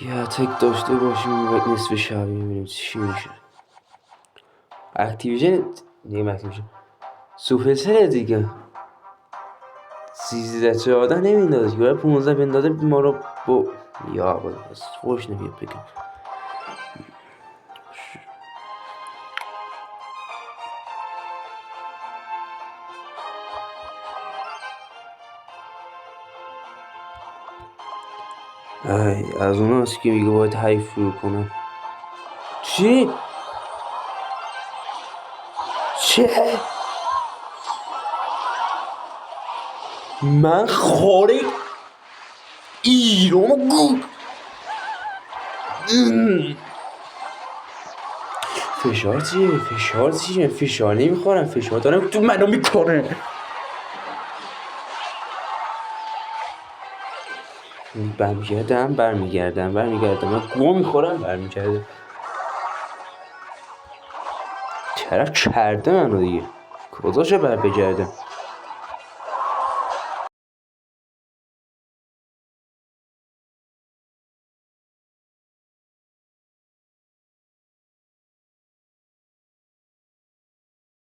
یا تک داشته باشیم و نصف شب ببینیم چی میشه. اکتیویژن نیم اکتیویژن سوپرسل دیگه 13-14 نمیندازه که 15 بندازه ما رو با یا بس خوش نمیاد بگم. ای از اون هست که میگه باید حیف فرو کنم. چی؟ چه؟ من خارق ایران گو فشار چیه؟ فشار نمیخورم، فشار دارم تو منو میکنه. برمیگردم من گو میخورم برمیگردم. طرف کرده منو دیگه کجاشو بگردم.